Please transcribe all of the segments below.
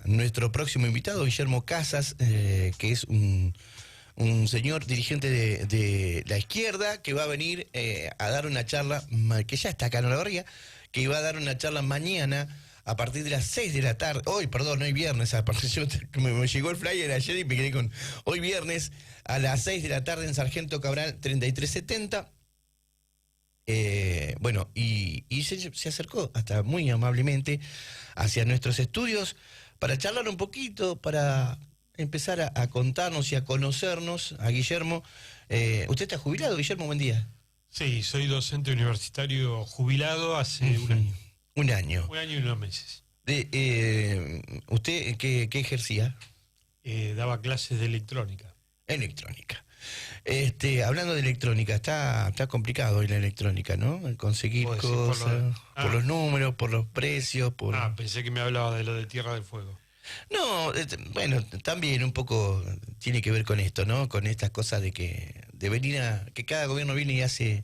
nuestro próximo invitado, Guillermo Casas, que es un señor dirigente de la izquierda que va a venir a dar una charla, que ya está acá en Olavarría, que va a dar una charla mañana a partir de las 6 de la tarde, hoy viernes, a partir, me llegó el flyer ayer y me quedé con hoy viernes a las 6 de la tarde en Sargento Cabral 3370. Bueno, y se acercó hasta muy amablemente hacia nuestros estudios para charlar un poquito, para empezar a contarnos y a conocernos a Guillermo. ¿Usted está jubilado, Guillermo? Buen día. Sí, soy docente universitario jubilado hace un año. Un año. Un año y unos meses. ¿Usted qué ejercía? Daba clases de electrónica. Electrónica. Hablando de electrónica, está complicado hoy la electrónica, ¿no? Conseguir cosas, por los números, por los precios, por... Pensé que me hablaba de lo de Tierra del Fuego. No, bueno, también un poco tiene que ver con esto, ¿no? Con estas cosas de venir que cada gobierno viene y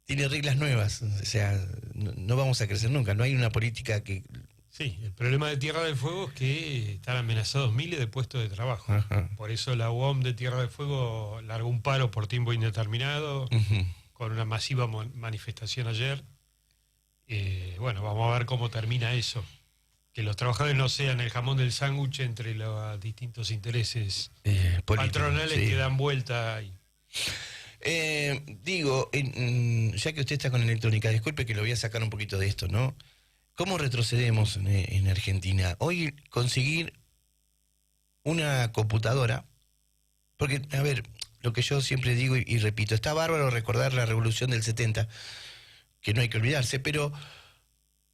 tiene reglas nuevas, o sea, no vamos a crecer nunca, no hay una política que... Sí, el problema de Tierra del Fuego es que están amenazados miles de puestos de trabajo. Ajá. Por eso la UOM de Tierra del Fuego largó un paro por tiempo indeterminado, con una masiva manifestación ayer. Bueno, vamos a ver cómo termina eso. Que los trabajadores no sean el jamón del sándwich entre los distintos intereses patronales que dan vuelta ahí. Ya que usted está con electrónica, disculpe que lo voy a sacar un poquito de esto, ¿no? ¿Cómo retrocedemos en Argentina? Hoy conseguir una computadora, porque, a ver, lo que yo siempre digo y repito, está bárbaro recordar la revolución del 70, que no hay que olvidarse, pero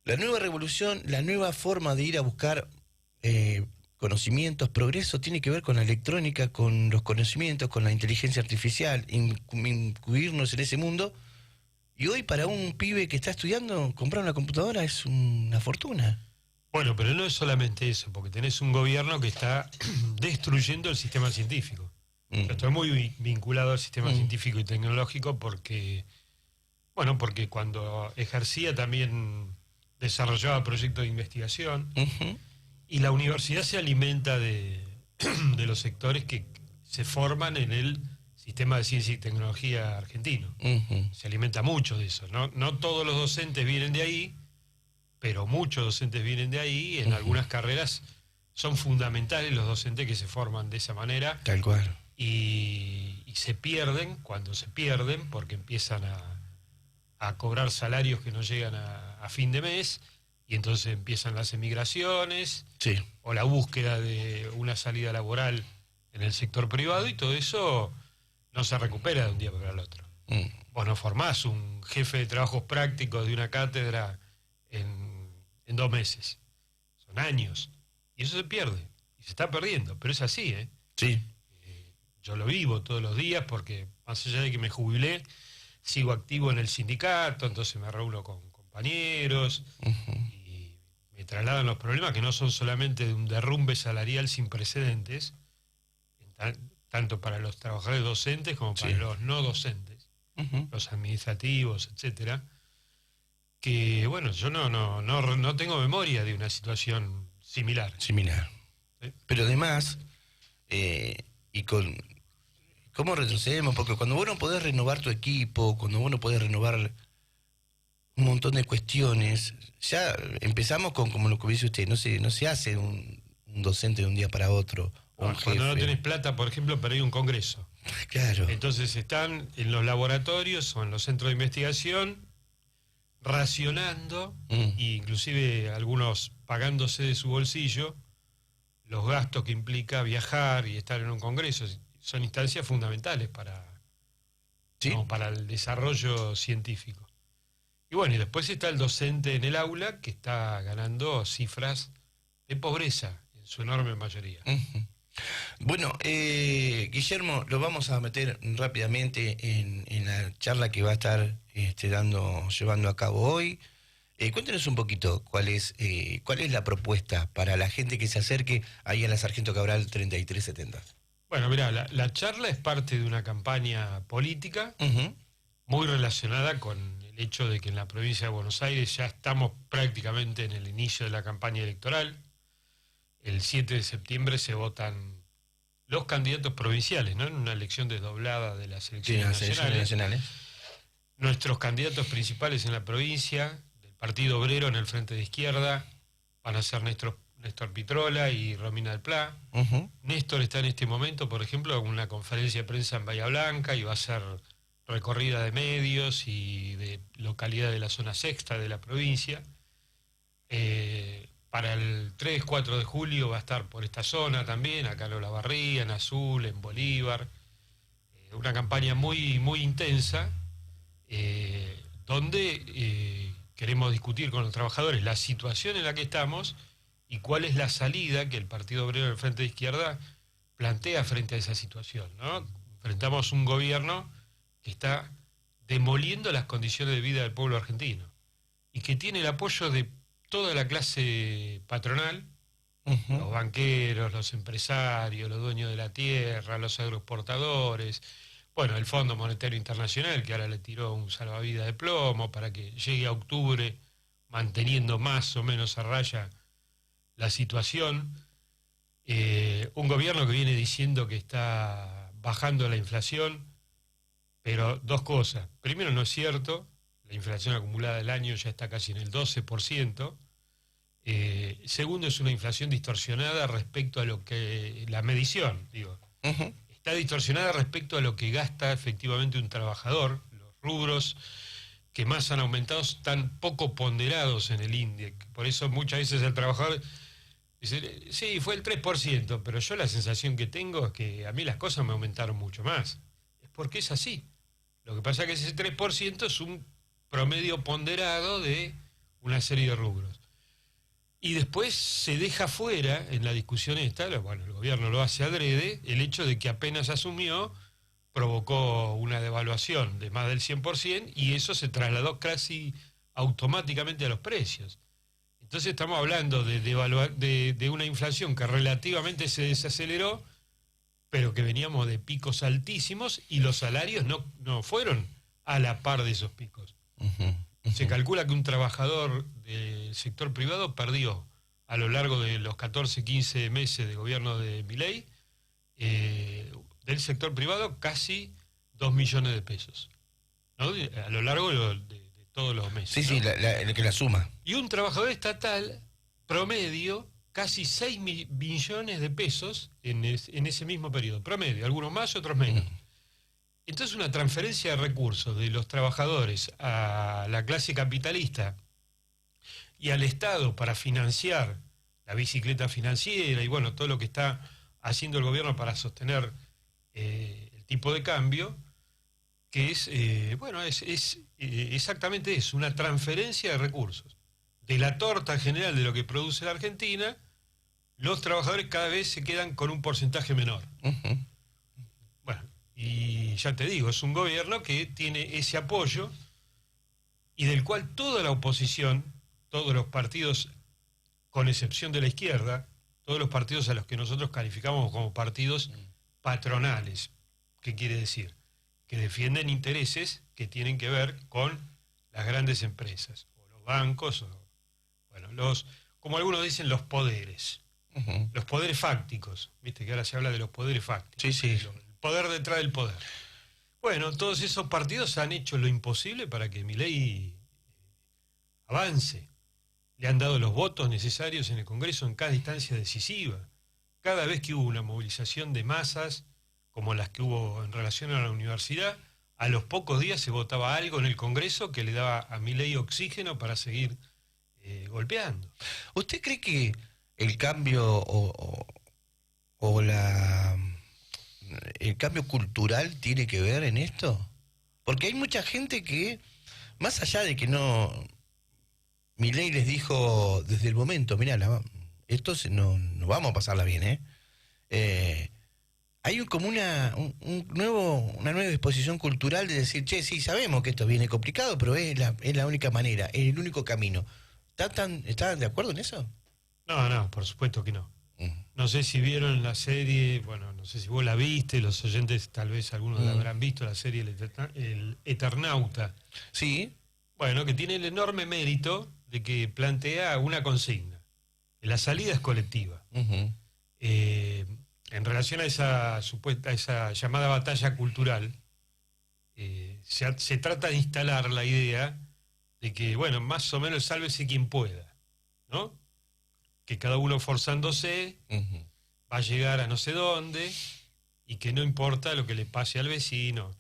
la nueva revolución, la nueva forma de ir a buscar conocimientos, progreso, tiene que ver con la electrónica, con los conocimientos, con la inteligencia artificial, incluirnos en ese mundo. Y hoy para un pibe que está estudiando, comprar una computadora es una fortuna. Bueno, pero no es solamente eso, porque tenés un gobierno que está destruyendo el sistema científico. Yo estoy muy vinculado al sistema científico y tecnológico porque cuando ejercía también desarrollaba proyectos de investigación y la universidad se alimenta de los sectores que se forman en el sistema de ciencia y tecnología argentino. Se alimenta mucho de eso. No todos los docentes vienen de ahí, pero muchos docentes vienen de ahí. En algunas carreras son fundamentales los docentes que se forman de esa manera. Tal cual. Y se pierden cuando se pierden, porque empiezan a cobrar salarios que no llegan a fin de mes, y entonces empiezan las emigraciones, sí, o la búsqueda de una salida laboral en el sector privado, y todo eso no se recupera de un día para el otro. Vos no formás un jefe de trabajos prácticos de una cátedra en 2 meses. Son años. Y eso se pierde. Y se está perdiendo. Pero es así, ¿eh? Sí. Yo lo vivo todos los días porque, más allá de que me jubilé, sigo activo en el sindicato, entonces me reúno con compañeros y me trasladan los problemas que no son solamente de un derrumbe salarial sin precedentes, tanto para los trabajadores docentes como para los no docentes, los administrativos, etcétera, que bueno, yo no tengo memoria de una situación similar. ¿Sí? Pero además, ¿cómo retrocedemos? Porque cuando vos no podés renovar tu equipo, cuando vos no podés renovar un montón de cuestiones, ya empezamos con, como lo que dice usted, no se hace un docente de un día para otro. Cuando no tenés plata, por ejemplo, para ir a un congreso. Claro. Entonces están en los laboratorios o en los centros de investigación racionando, e inclusive algunos pagándose de su bolsillo, los gastos que implica viajar y estar en un congreso. Son instancias fundamentales para el desarrollo científico. Y bueno, y después está el docente en el aula que está ganando cifras de pobreza en su enorme mayoría. Bueno, Guillermo, lo vamos a meter rápidamente en la charla que va a estar llevando a cabo hoy. Cuéntenos un poquito cuál es la propuesta para la gente que se acerque ahí a la Sargento Cabral 3370. Bueno, mirá, la charla es parte de una campaña política muy relacionada con el hecho de que en la provincia de Buenos Aires ya estamos prácticamente en el inicio de la campaña electoral. el 7 de septiembre se votan los candidatos provinciales, ¿no? En una elección desdoblada de las Sí, elecciones las elecciones nacionales. nacionales. Nuestros candidatos principales en la provincia, del Partido Obrero en el Frente de Izquierda, van a ser Néstor Pitrola y Romina del Pla. Ujú. Néstor está en este momento, por ejemplo, en una conferencia de prensa en Bahía Blanca y va a hacer recorrida de medios y de localidad de la zona sexta de la provincia. Para el 3-4 de julio va a estar por esta zona también, acá en Olavarría, en Azul, en Bolívar. Una campaña muy, muy intensa, donde queremos discutir con los trabajadores la situación en la que estamos y cuál es la salida que el Partido Obrero del Frente de Izquierda plantea frente a esa situación, ¿no? Enfrentamos un gobierno que está demoliendo las condiciones de vida del pueblo argentino y que tiene el apoyo de toda la clase patronal, los banqueros, los empresarios, los dueños de la tierra, los agroexportadores, bueno, el Fondo Monetario Internacional, que ahora le tiró un salvavidas de plomo para que llegue a octubre manteniendo más o menos a raya la situación. Un gobierno que viene diciendo que está bajando la inflación, pero dos cosas. Primero, no es cierto, la inflación acumulada del año ya está casi en el 12%. Segundo, es una inflación distorsionada respecto a lo que la medición, digo, está distorsionada respecto a lo que gasta efectivamente un trabajador. Los rubros que más han aumentado están poco ponderados en el índice. Por eso muchas veces el trabajador dice, sí, fue el 3%, pero yo la sensación que tengo es que a mí las cosas me aumentaron mucho más. Es porque es así. Lo que pasa es que ese 3% es un promedio ponderado de una serie de rubros. Y después se deja fuera, en la discusión esta, bueno, el gobierno lo hace adrede, el hecho de que apenas asumió, provocó una devaluación de más del 100% y eso se trasladó casi automáticamente a los precios. Entonces estamos hablando de una inflación que relativamente se desaceleró, pero que veníamos de picos altísimos y los salarios no fueron a la par de esos picos. Se calcula que un trabajador del sector privado perdió a lo largo de los 14, 15 meses de gobierno de Milei, del sector privado casi 2 millones de pesos, ¿no? A lo largo de todos los meses. Sí, ¿no? sí, que la suma. Y un trabajador estatal promedio casi 6 millones de pesos en ese mismo periodo, promedio, algunos más, otros menos. Entonces una transferencia de recursos de los trabajadores a la clase capitalista y al Estado para financiar la bicicleta financiera y bueno, todo lo que está haciendo el gobierno para sostener el tipo de cambio, que es, exactamente eso, una transferencia de recursos. De la torta general de lo que produce la Argentina, los trabajadores cada vez se quedan con un porcentaje menor. Bueno, y ya te digo, es un gobierno que tiene ese apoyo y del cual toda la oposición, todos los partidos, con excepción de la izquierda, todos los partidos a los que nosotros calificamos como partidos patronales, ¿qué quiere decir? Que defienden intereses que tienen que ver con las grandes empresas, o los bancos, o, bueno, como algunos dicen, los poderes. Los poderes fácticos, viste que ahora se habla de los poderes fácticos. Sí, sí. El poder detrás del poder. Bueno, todos esos partidos han hecho lo imposible para que Milei avance. Le han dado los votos necesarios en el Congreso en cada instancia decisiva. Cada vez que hubo una movilización de masas, como las que hubo en relación a la universidad, a los pocos días se votaba algo en el Congreso que le daba a Milei oxígeno para seguir golpeando. ¿Usted cree que el cambio el cambio cultural tiene que ver en esto? Porque hay mucha gente que, más allá de que Milei les dijo desde el momento, mirá, esto no vamos a pasarla bien, hay como una nueva disposición cultural de decir, che, sí, sabemos que esto viene complicado, pero es la única manera, es el único camino. ¿Están de acuerdo en eso? No, por supuesto que no. No sé si vieron la serie, bueno, no sé si vos la viste, los oyentes tal vez algunos la habrán visto, la serie El Eternauta. Sí. Bueno, que tiene el enorme mérito de que plantea una consigna. La salida es colectiva. En relación a esa llamada batalla cultural, se trata de instalar la idea de que, bueno, más o menos sálvese quien pueda, ¿no? Que cada uno forzándose va a llegar a no sé dónde y que no importa lo que le pase al vecino.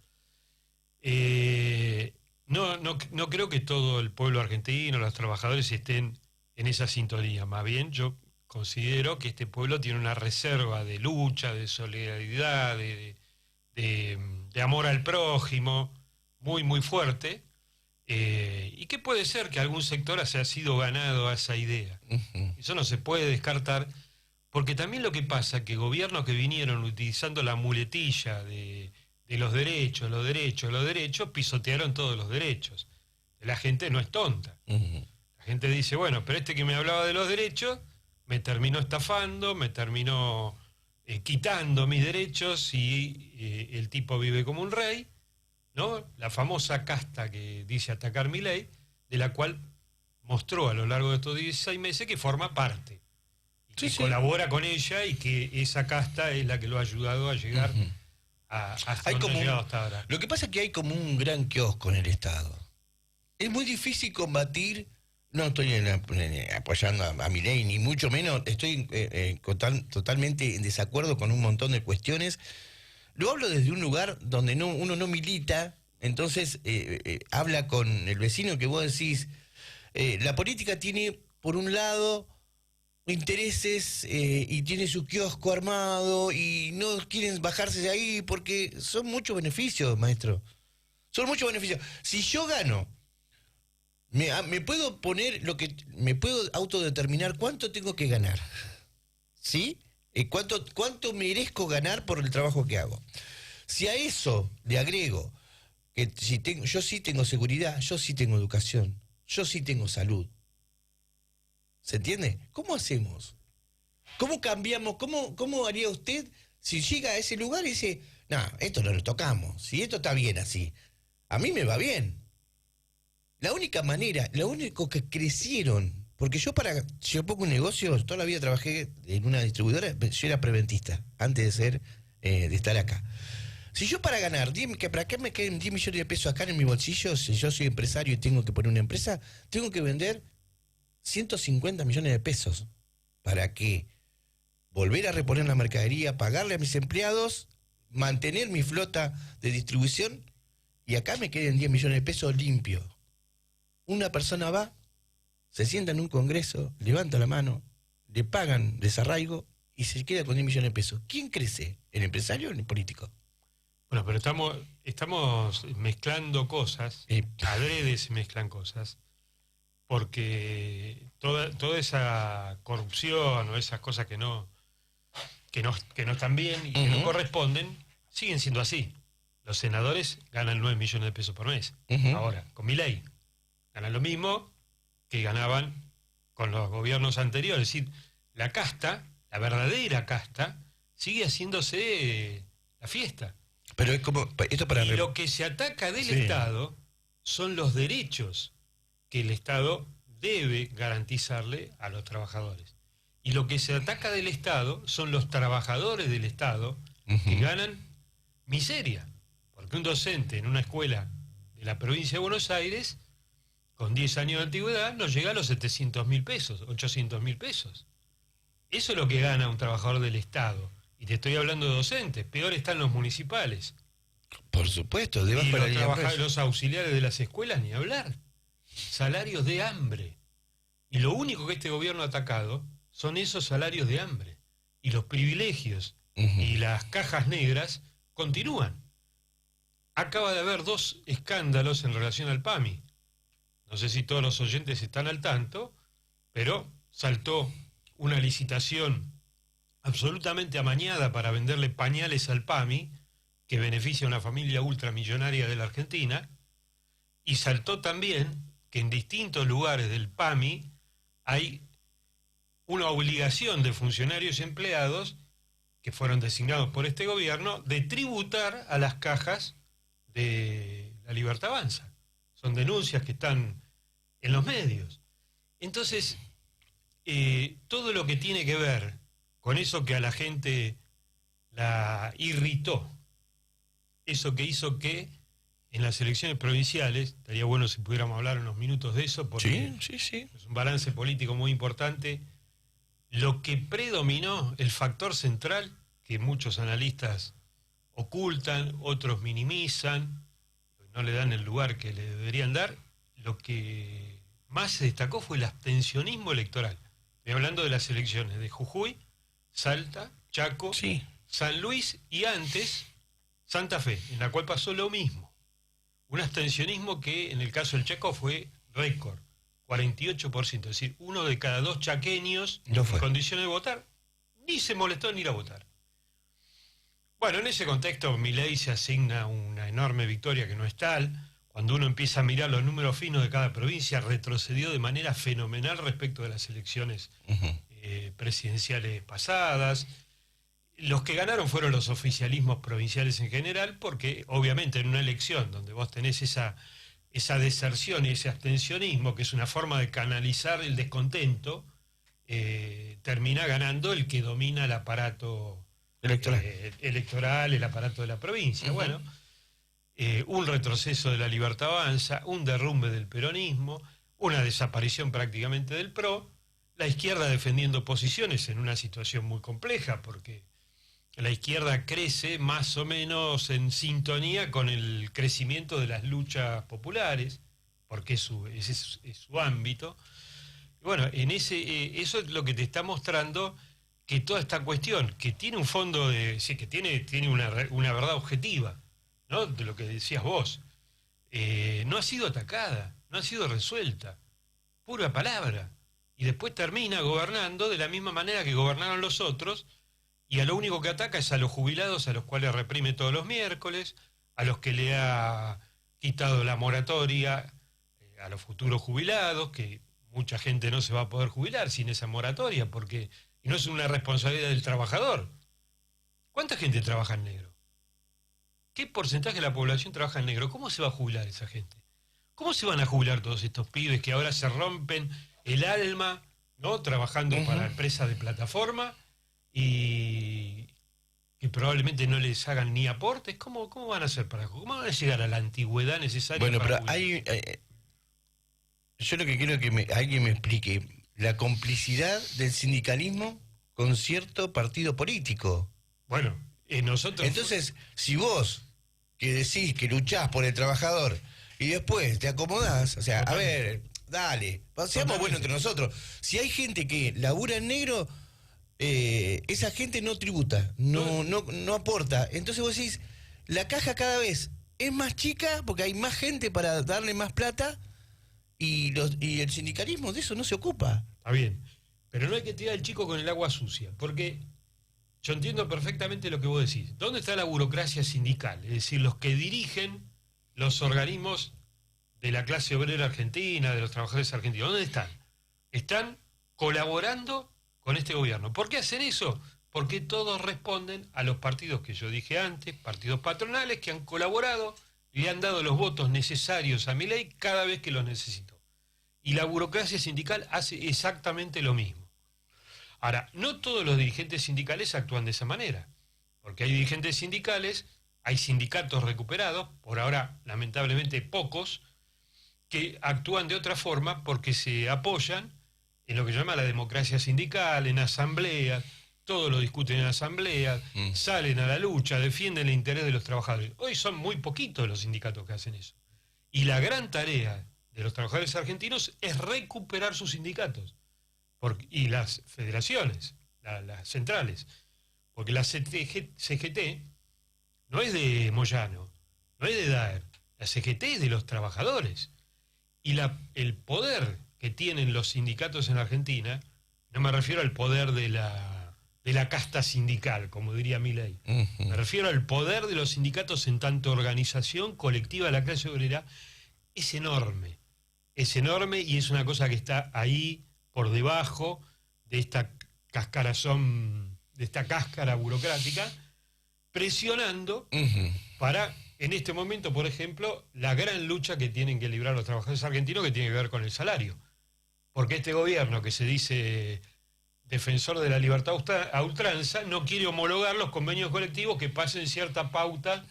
No creo que todo el pueblo argentino, los trabajadores estén en esa sintonía. Más bien yo considero que este pueblo tiene una reserva de lucha, de solidaridad, de amor al prójimo muy, muy fuerte, y que puede ser que algún sector haya sido ganado a esa idea. Eso no se puede descartar, porque también lo que pasa es que gobiernos que vinieron utilizando la muletilla de los derechos, pisotearon todos los derechos. La gente no es tonta. La gente dice, bueno, pero este que me hablaba de los derechos me terminó estafando, me terminó quitando mis derechos y el tipo vive como un rey, ¿no? La famosa casta que dice atacar Milei, de la cual mostró a lo largo de estos 16 meses que forma parte, y que colabora con ella y que esa casta es la que lo ha ayudado a llegar hasta donde ha llegado hasta ahora. Lo que pasa es que hay como un gran kiosco en el Estado. Es muy difícil combatir. No estoy apoyando a Milei, ni mucho menos. Estoy totalmente en desacuerdo con un montón de cuestiones. Lo hablo desde un lugar donde uno no milita, entonces habla con el vecino que vos decís. La política tiene, por un lado, intereses y tiene su kiosco armado y no quieren bajarse de ahí porque son muchos beneficios, maestro. Son muchos beneficios. Si yo gano, me puedo poner me puedo autodeterminar cuánto tengo que ganar, ¿sí? Cuánto merezco ganar por el trabajo que hago. Si a eso le agrego que yo sí tengo seguridad, yo sí tengo educación, yo sí tengo salud. ¿Se entiende? ¿Cómo hacemos? ¿Cómo cambiamos? ¿Cómo haría usted si llega a ese lugar y dice, no, esto no lo tocamos, si esto está bien así, a mí me va bien? La única manera, lo único que crecieron, porque yo pongo un negocio, toda la vida trabajé en una distribuidora, yo era preventista, antes de estar acá. Si yo para ganar, para qué me queden 10 millones de pesos acá en mi bolsillo, si yo soy empresario y tengo que poner una empresa, tengo que vender 150 millones de pesos. ¿Para qué? Volver a reponer la mercadería, pagarle a mis empleados, mantener mi flota de distribución, y acá me queden 10 millones de pesos limpios. Una persona va, se sienta en un congreso, levanta la mano, le pagan desarraigo y se queda con 10 millones de pesos. ¿Quién crece? ¿El empresario o el político? Bueno, pero estamos mezclando cosas, adrede se mezclan cosas, porque toda esa corrupción o esas cosas que no están bien y que no corresponden, siguen siendo así. Los senadores ganan 9 millones de pesos por mes. Ahora, con Milei, ganan lo mismo que ganaban con los gobiernos anteriores. Es decir, la casta, la verdadera casta, sigue haciéndose la fiesta. Pero es como esto para y lo que se ataca del Estado son los derechos que el Estado debe garantizarle a los trabajadores. Y lo que se ataca del Estado son los trabajadores del Estado que ganan miseria. Porque un docente en una escuela de la provincia de Buenos Aires, con 10 años de antigüedad, no llega a los 700.000 pesos, 800.000 pesos. Eso es lo que gana un trabajador del Estado. Y te estoy hablando de docentes, peor están los municipales. Por supuesto, y los auxiliares de las escuelas, ni hablar. Salarios de hambre. Y lo único que este gobierno ha atacado son esos salarios de hambre. Y los privilegios y las cajas negras continúan. Acaba de haber 2 escándalos en relación al PAMI. No sé si todos los oyentes están al tanto, pero saltó una licitación absolutamente amañada para venderle pañales al PAMI, que beneficia a una familia ultramillonaria de la Argentina, y saltó también que en distintos lugares del PAMI hay una obligación de funcionarios y empleados que fueron designados por este gobierno de tributar a las cajas de La Libertad Avanza. Son denuncias que están en los medios. Entonces, todo lo que tiene que ver con eso que a la gente la irritó, eso que hizo que en las elecciones provinciales, estaría bueno si pudiéramos hablar unos minutos de eso, porque sí. es un balance político muy importante. Lo que predominó, el factor central, que muchos analistas ocultan, otros minimizan, no le dan el lugar que le deberían dar, lo que más se destacó fue el abstencionismo electoral. Estoy hablando de las elecciones de Jujuy, Salta, Chaco, Sí. San Luis y antes Santa Fe, en la cual pasó lo mismo. Un abstencionismo que en el caso del Chaco fue récord, 48%, es decir, 1 de cada 2 chaqueños No fue. en condiciones de votar, ni se molestó en ir a votar. Bueno, en ese contexto Milei se asigna una enorme victoria que no es tal. Cuando uno empieza a mirar los números finos de cada provincia, retrocedió de manera fenomenal respecto de las elecciones presidenciales pasadas. Los que ganaron fueron los oficialismos provinciales en general, porque obviamente en una elección donde vos tenés esa deserción y ese abstencionismo, que es una forma de canalizar el descontento, termina ganando el que domina el aparato electoral, el aparato de la provincia. Bueno, un retroceso de la Libertad Avanza, un derrumbe del peronismo, una desaparición prácticamente del PRO, la izquierda defendiendo posiciones en una situación muy compleja, porque la izquierda crece más o menos en sintonía con el crecimiento de las luchas populares, porque ese es su ámbito. Y bueno, eso es lo que te está mostrando que toda esta cuestión, que tiene un fondo de... Sí, que tiene una verdad objetiva, ¿no? De lo que decías vos. No ha sido atacada, no ha sido resuelta. Pura palabra. Y después termina gobernando de la misma manera que gobernaron los otros, y a lo único que ataca es a los jubilados, a los cuales reprime todos los miércoles, a los que le ha quitado la moratoria, a los futuros jubilados, que mucha gente no se va a poder jubilar sin esa moratoria, porque no es una responsabilidad del trabajador. ¿Cuánta gente trabaja en negro? ¿Qué porcentaje de la población trabaja en negro? ¿Cómo se va a jubilar esa gente? ¿Cómo se van a jubilar todos estos pibes que ahora se rompen el alma, ¿no? Trabajando para empresas de plataforma y que probablemente no les hagan ni aportes? ¿Cómo van a hacer cómo van a llegar a la antigüedad necesaria? Bueno, para pero yo lo que quiero es que alguien me explique la complicidad del sindicalismo con cierto partido político. Bueno, nosotros... Entonces, si vos que decís que luchás por el trabajador y después te acomodás, o sea, Totalmente. a ver, dale, seamos buenos entre nosotros. Si hay gente que labura en negro, esa gente no tributa, no aporta. Entonces vos decís, la caja cada vez es más chica porque hay más gente para darle más plata y el sindicalismo de eso no se ocupa. Está bien, pero no hay que tirar al chico con el agua sucia, porque yo entiendo perfectamente lo que vos decís. ¿Dónde está la burocracia sindical? Es decir, los que dirigen los organismos de la clase obrera argentina, de los trabajadores argentinos. ¿Dónde están? Están colaborando con este gobierno. ¿Por qué hacen eso? Porque todos responden a los partidos que yo dije antes, partidos patronales que han colaborado y le han dado los votos necesarios a Milei cada vez que los necesitó. Y la burocracia sindical hace exactamente lo mismo. Ahora, no todos los dirigentes sindicales actúan de esa manera, porque hay dirigentes sindicales, hay sindicatos recuperados, por ahora lamentablemente pocos, que actúan de otra forma porque se apoyan en lo que se llama la democracia sindical, en asambleas, todo lo discuten en asambleas, salen a la lucha, defienden el interés de los trabajadores. Hoy son muy poquitos los sindicatos que hacen eso. Y la gran tarea de los trabajadores argentinos es recuperar sus sindicatos y las federaciones, las centrales, porque la CGT no es de Moyano, no es de Daer, la CGT es de los trabajadores. Y el poder que tienen los sindicatos en Argentina, no me refiero al poder de la casta sindical, como diría Milei, me refiero al poder de los sindicatos en tanto organización colectiva de la clase obrera, es enorme y es una cosa que está ahí por debajo de esta cascarazón, de esta cáscara burocrática, presionando para, en este momento, por ejemplo, la gran lucha que tienen que librar los trabajadores argentinos, que tiene que ver con el salario. porque este gobierno que se dice defensor de la libertad a ultranza no quiere homologar los convenios colectivos que pasen cierta pauta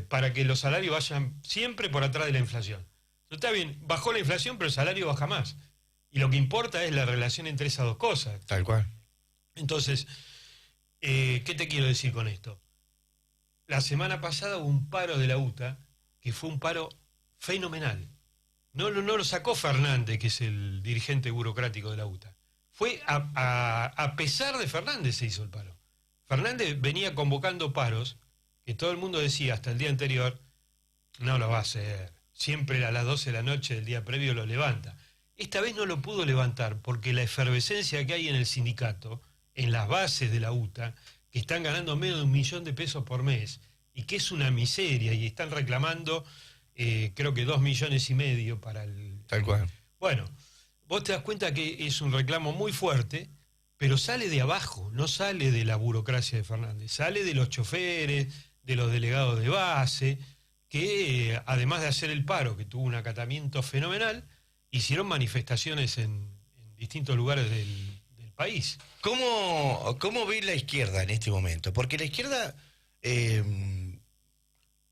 para que los salarios vayan siempre por atrás de la inflación. Entonces, está bien, bajó la inflación, pero el salario baja más. Y lo que importa es la relación entre esas dos cosas. Tal cual. Entonces, ¿qué te quiero decir con esto? La semana pasada hubo un paro de la UTA, que fue un paro fenomenal. No lo sacó Fernández, que es el dirigente burocrático de la UTA. Fue a pesar de Fernández se hizo el paro. Fernández venía convocando paros, que todo el mundo decía hasta el día anterior, no lo va a hacer. Siempre a las 12 de la noche del día previo lo levanta. Esta vez no lo pudo levantar porque la efervescencia que hay en el sindicato, en las bases de la UTA, que están ganando menos de $1.000.000 por mes, y que es una miseria, y están reclamando, creo que 2,5 millones para el... Tal cual. Bueno, vos te das cuenta que es un reclamo muy fuerte, pero sale de abajo, no sale de la burocracia de Fernández, sale de los choferes, de los delegados de base, que además de hacer el paro, que tuvo un acatamiento fenomenal, hicieron manifestaciones en distintos lugares del país. ¿Cómo ve la izquierda en este momento? Porque la izquierda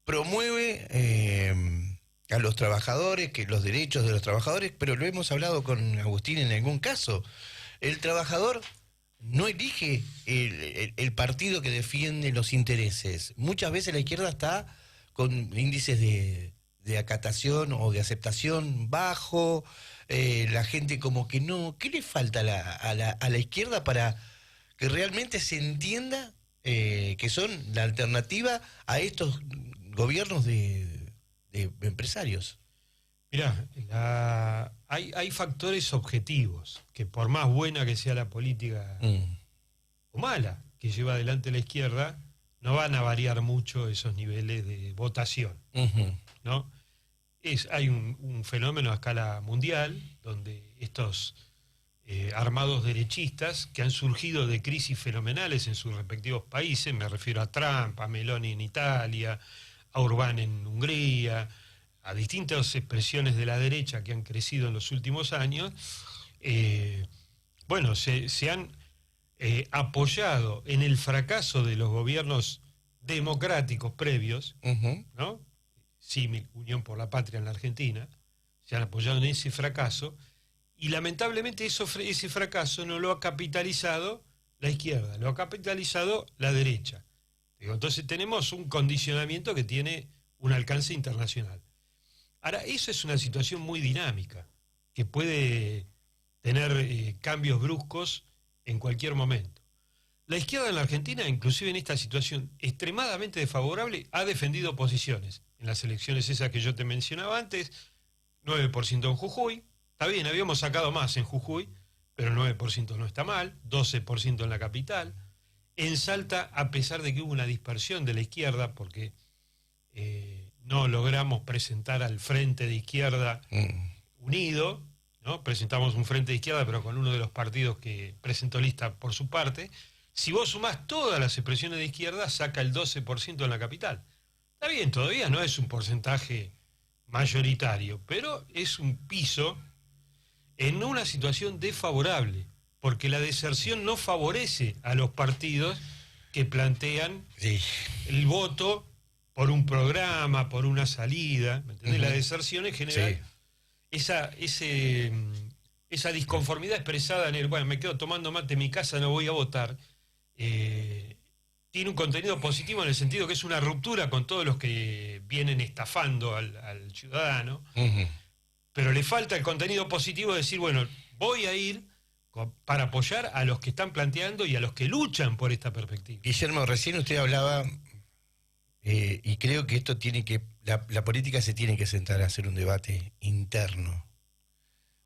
promueve a los trabajadores, que los derechos de los trabajadores, pero lo hemos hablado con Agustín en algún caso. El trabajador no elige el partido que defiende los intereses. Muchas veces la izquierda está con índices de acatación o de aceptación bajo, la gente como que no... ¿Qué le falta a la izquierda para que realmente se entienda que son la alternativa a estos gobiernos de empresarios? Mirá, hay factores objetivos, que por más buena que sea la política o mala que lleva adelante la izquierda, no van a variar mucho esos niveles de votación, ¿no? Hay un fenómeno a escala mundial, donde estos armados derechistas, que han surgido de crisis fenomenales en sus respectivos países, me refiero a Trump, a Meloni en Italia, a Orbán en Hungría, a distintas expresiones de la derecha que han crecido en los últimos años, se han apoyado en el fracaso de los gobiernos democráticos previos, ¿no? Sí, Unión por la Patria en la Argentina, se han apoyado en ese fracaso, y lamentablemente ese fracaso no lo ha capitalizado la izquierda, lo ha capitalizado la derecha. Entonces tenemos un condicionamiento que tiene un alcance internacional. Ahora, eso es una situación muy dinámica, que puede tener cambios bruscos en cualquier momento. La izquierda en la Argentina, inclusive en esta situación extremadamente desfavorable, ha defendido posiciones. En las elecciones esas que yo te mencionaba antes, 9% en Jujuy. Está bien, habíamos sacado más en Jujuy, pero 9% no está mal, 12% en la capital. En Salta, a pesar de que hubo una dispersión de la izquierda, porque no logramos presentar al frente de izquierda unido, ¿no? Presentamos un frente de izquierda, pero con uno de los partidos que presentó lista por su parte. Si vos sumás todas las expresiones de izquierda, saca el 12% en la capital. Está bien, todavía no es un porcentaje mayoritario, pero es un piso en una situación desfavorable, porque la deserción no favorece a los partidos que plantean el voto por un programa, por una salida, ¿me entendés? La deserción en general, esa disconformidad expresada en me quedo tomando mate en mi casa, no voy a votar, tiene un contenido positivo en el sentido que es una ruptura con todos los que vienen estafando al ciudadano, pero le falta el contenido positivo de decir, bueno, voy a ir para apoyar a los que están planteando y a los que luchan por esta perspectiva. Guillermo, recién usted hablaba, y creo que esto la política se tiene que sentar a hacer un debate interno.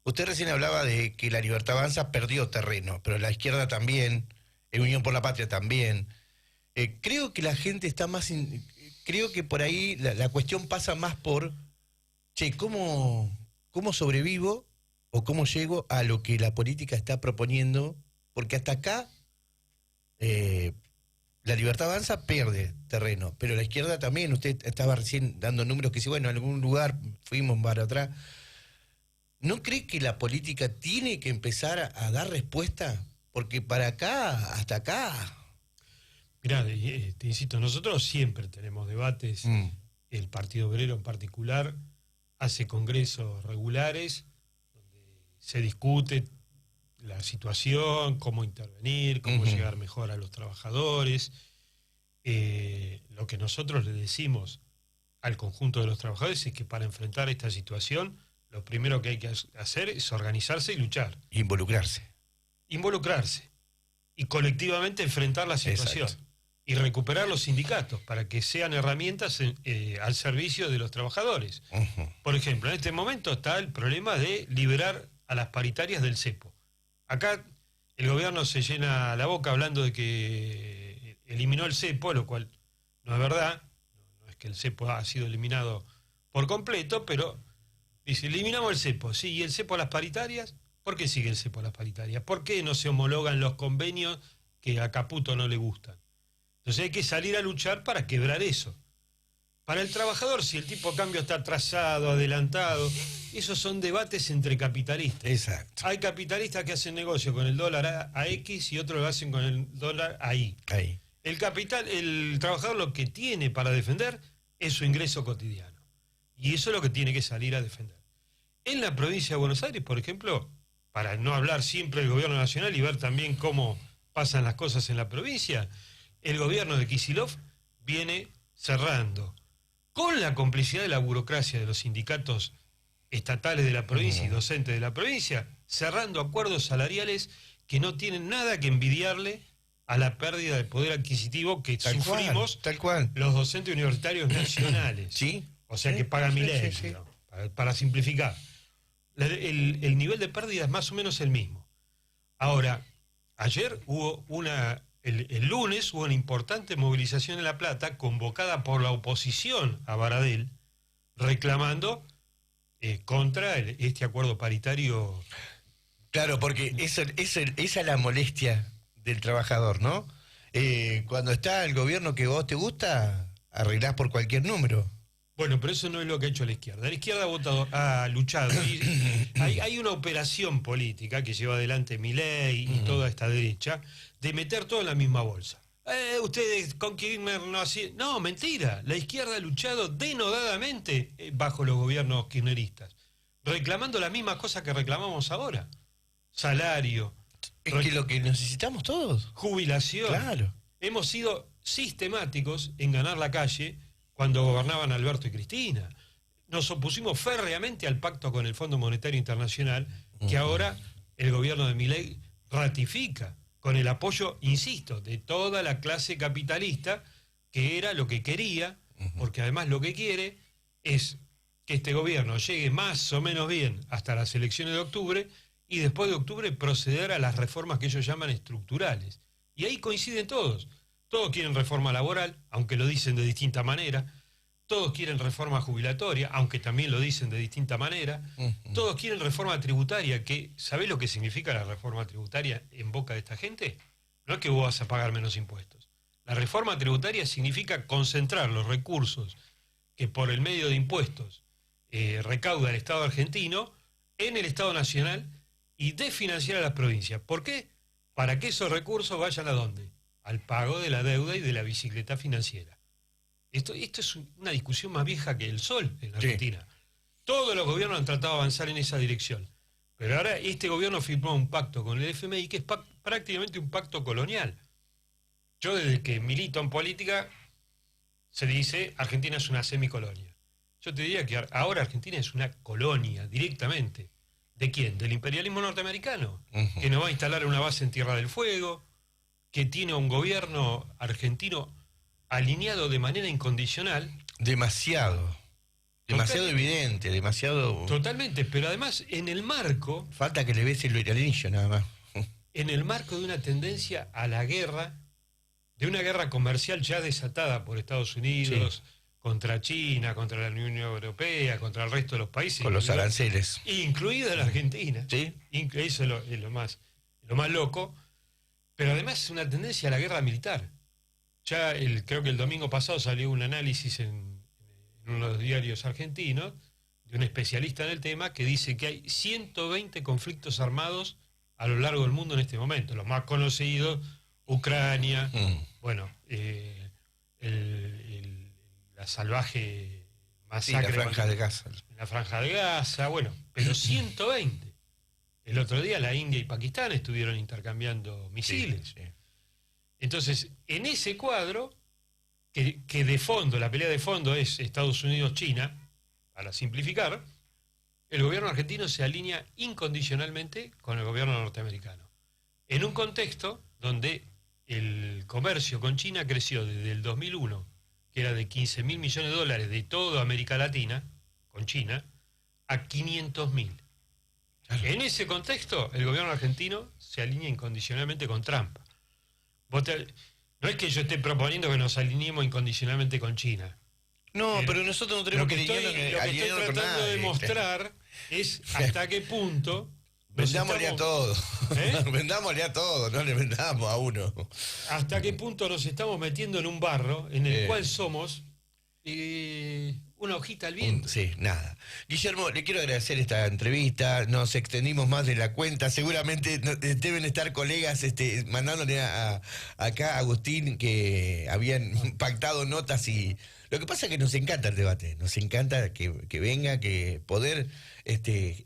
Usted recién hablaba de que la Libertad Avanza perdió terreno, pero la izquierda también, el Unión por la Patria también. Creo que la gente está más... creo que por ahí la cuestión pasa más por, ¿cómo sobrevivo o cómo llego a lo que la política está proponiendo? Porque hasta acá la Libertad Avanza pierde terreno, pero la izquierda también. Usted estaba recién dando números que si, bueno, en algún lugar fuimos para atrás. ¿no cree que la política tiene que empezar a dar respuesta? Porque para acá, hasta acá... Mirá, te insisto, nosotros siempre tenemos debates, el Partido Obrero en particular hace congresos regulares donde se discute la situación, cómo intervenir, cómo llegar mejor a los trabajadores. Lo que nosotros le decimos al conjunto de los trabajadores es que para enfrentar esta situación, lo primero que hay que hacer es organizarse y luchar. Involucrarse. Y colectivamente enfrentar la situación. Exacto. Y recuperar los sindicatos para que sean herramientas al servicio de los trabajadores. Por ejemplo, en este momento está el problema de liberar a las paritarias del cepo. Acá el gobierno se llena la boca hablando de que eliminó el cepo, lo cual no es verdad. No es que el cepo ha sido eliminado por completo, pero dice, eliminamos el cepo. Sí, ¿y el cepo a las paritarias? ¿Por qué sigue el cepo a las paritarias? ¿Por qué no se homologan los convenios que a Caputo no le gustan? Entonces hay que salir a luchar para quebrar eso. Para el trabajador, si el tipo de cambio está atrasado, adelantado, esos son debates entre capitalistas. Exacto. Hay capitalistas que hacen negocio con el dólar a X y otros lo hacen con el dólar a Y. Ahí. El trabajador lo que tiene para defender es su ingreso cotidiano. Y eso es lo que tiene que salir a defender. En la provincia de Buenos Aires, por ejemplo, para no hablar siempre del gobierno nacional y ver también cómo pasan las cosas en la provincia, el gobierno de Kicillof viene cerrando, con la complicidad de la burocracia de los sindicatos estatales de la provincia y docentes de la provincia, cerrando acuerdos salariales que no tienen nada que envidiarle a la pérdida de poder adquisitivo que sufrimos los docentes universitarios nacionales. ¿Sí? O sea, que pagan Milei, ¿no? Para simplificar. El nivel de pérdida es más o menos el mismo. Ahora, ayer hubo el lunes hubo una importante movilización en La Plata convocada por la oposición a Baradel, reclamando contra este acuerdo paritario. Claro, porque esa es la molestia del trabajador, ¿no? Cuando está el gobierno que vos te gusta, arreglás por cualquier número. Bueno, pero eso no es lo que ha hecho la izquierda. La izquierda ha luchado. Y hay una operación política que lleva adelante Milei y toda esta derecha de meter todo en la misma bolsa. Ustedes con Kirchner no hacían... No, mentira. La izquierda ha luchado denodadamente bajo los gobiernos kirchneristas, reclamando las mismas cosas que reclamamos ahora. Salario. Es que lo que necesitamos todos. Jubilación. Claro. Hemos sido sistemáticos en ganar la calle cuando gobernaban Alberto y Cristina. Nos opusimos férreamente al pacto con el Fondo Monetario Internacional, que ahora el gobierno de Milei ratifica, con el apoyo, insisto, de toda la clase capitalista, que era lo que quería, porque además lo que quiere es que este gobierno llegue más o menos bien hasta las elecciones de octubre, y después de octubre proceder a las reformas que ellos llaman estructurales. Y ahí coinciden todos. Todos quieren reforma laboral, aunque lo dicen de distinta manera. Todos quieren reforma jubilatoria, aunque también lo dicen de distinta manera. Todos quieren reforma tributaria, que ¿sabés lo que significa la reforma tributaria en boca de esta gente? No es que vos vas a pagar menos impuestos. La reforma tributaria significa concentrar los recursos que por el medio de impuestos recauda el Estado argentino en el Estado nacional y desfinanciar a las provincias. ¿Por qué? Para que esos recursos vayan ¿a dónde? Al pago de la deuda y de la bicicleta financiera. Esto es una discusión más vieja que el sol en Argentina. Todos los gobiernos han tratado de avanzar en esa dirección. Pero ahora este gobierno firmó un pacto con el FMI que es prácticamente un pacto colonial. Yo desde que milito en política se dice Argentina es una semicolonia. Yo te diría que ahora Argentina es una colonia directamente. ¿De quién? Del imperialismo norteamericano, que nos va a instalar una base en Tierra del Fuego, que tiene un gobierno argentino alineado de manera incondicional. Demasiado evidente, demasiado... Totalmente, pero además en el marco... Falta que le bese el anillo nada más. En el marco de una tendencia a la guerra, de una guerra comercial ya desatada por Estados Unidos, contra China, contra la Unión Europea, contra el resto de los países. Con los aranceles. Incluida la Argentina. Sí. Eso es lo más loco. Pero además es una tendencia a la guerra militar. Ya creo que el domingo pasado salió un análisis en uno de los diarios argentinos de un especialista en el tema que dice que hay 120 conflictos armados a lo largo del mundo en este momento. Los más conocidos, Ucrania, bueno, la salvaje masacre. Sí, la franja de Gaza. La franja de Gaza, bueno, pero 120. El otro día la India y Pakistán estuvieron intercambiando misiles. Sí. Entonces, en ese cuadro, que de fondo, la pelea de fondo es Estados Unidos-China, para simplificar, el gobierno argentino se alinea incondicionalmente con el gobierno norteamericano. En un contexto donde el comercio con China creció desde el 2001, que era de 15.000 millones de dólares de toda América Latina, con China, a 500.000. Claro. En ese contexto, el gobierno argentino se alinea incondicionalmente con Trump. No es que yo esté proponiendo que nos alineemos incondicionalmente con China. No, pero nosotros no tenemos lo que estoy tratando de mostrar es hasta qué punto... Vendámosle a todo. Vendámosle a todo, no le vendamos a uno. Hasta qué punto nos estamos metiendo en un barro en el cual somos una hojita al viento. Sí, nada. Guillermo, le quiero agradecer esta entrevista. Nos extendimos más de la cuenta. Seguramente deben estar colegas mandándole acá a Agustín que habían pactado notas y... Lo que pasa es que nos encanta el debate. Nos encanta que venga, que poder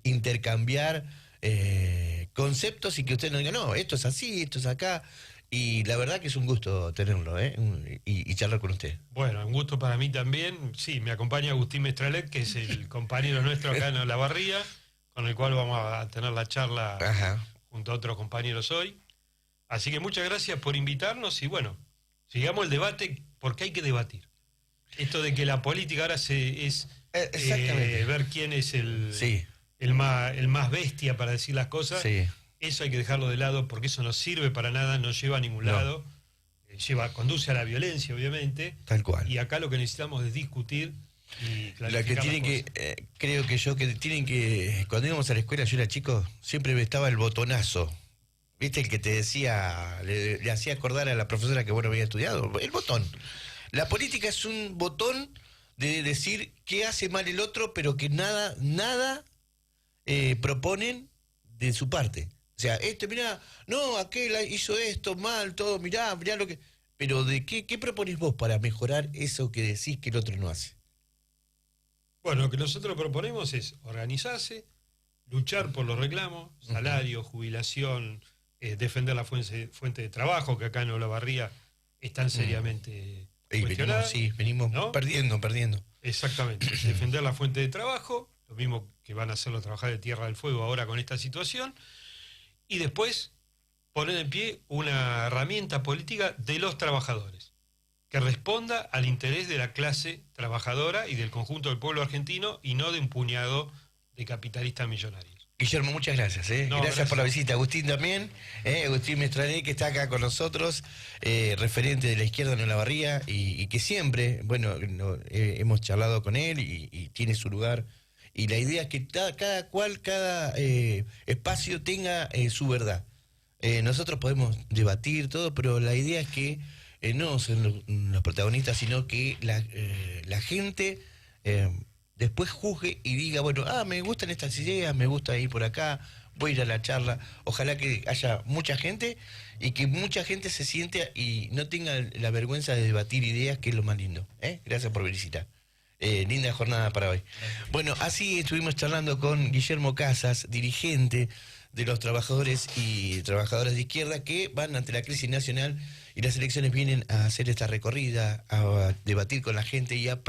intercambiar conceptos y que usted nos diga, no, esto es así, esto es acá. Y la verdad que es un gusto tenerlo, y charlar con usted. Bueno, un gusto para mí también. Sí, me acompaña Agustín Mestralet, que es el compañero nuestro acá en Olavarría, con el cual vamos a tener la charla junto a otros compañeros hoy. Así que muchas gracias por invitarnos y bueno, sigamos el debate porque hay que debatir. Esto de que la política ahora es ver quién es el más bestia para decir las cosas. Sí. Eso hay que dejarlo de lado porque eso no sirve para nada, no lleva a ningún lado, conduce a la violencia, obviamente. Tal cual. Y acá lo que necesitamos es discutir y clarificar la que tienen que, creo que tienen que, cuando íbamos a la escuela, yo era chico, siempre estaba el botonazo. ¿Viste? El que te decía, le hacía acordar a la profesora que vos no habías estudiado, el botón. La política es un botón de decir qué hace mal el otro, pero que nada proponen de su parte. O sea, mirá, no, aquel hizo esto mal, todo, mirá lo que... Pero ¿de qué proponés vos para mejorar eso que decís que el otro no hace? Bueno, lo que nosotros proponemos es organizarse, luchar por los reclamos, salario, jubilación, defender la fuente de trabajo, que acá en Olavarría están seriamente cuestionada. Venimos ¿no? perdiendo. Exactamente, defender la fuente de trabajo, lo mismo que van a hacer los trabajadores de Tierra del Fuego ahora con esta situación, y después poner en pie una herramienta política de los trabajadores, que responda al interés de la clase trabajadora y del conjunto del pueblo argentino, y no de un puñado de capitalistas millonarios. Guillermo, muchas gracias. Gracias por la visita. Agustín también, Agustín Mestralet, que está acá con nosotros, referente de la izquierda en Olavarría, y que siempre, bueno, hemos charlado con él y tiene su lugar. Y la idea es que cada espacio tenga su verdad. Nosotros podemos debatir todo, pero la idea es que no son los protagonistas, sino que la gente después juzgue y diga, bueno, me gustan estas ideas, me gusta ir por acá, voy a ir a la charla. Ojalá que haya mucha gente y que mucha gente se siente y no tenga la vergüenza de debatir ideas, que es lo más lindo. Gracias por visitar. Linda jornada para hoy. Bueno, así estuvimos charlando con Guillermo Casas, dirigente de los trabajadores y trabajadoras de izquierda que van ante la crisis nacional y las elecciones vienen a hacer esta recorrida, a debatir con la gente y a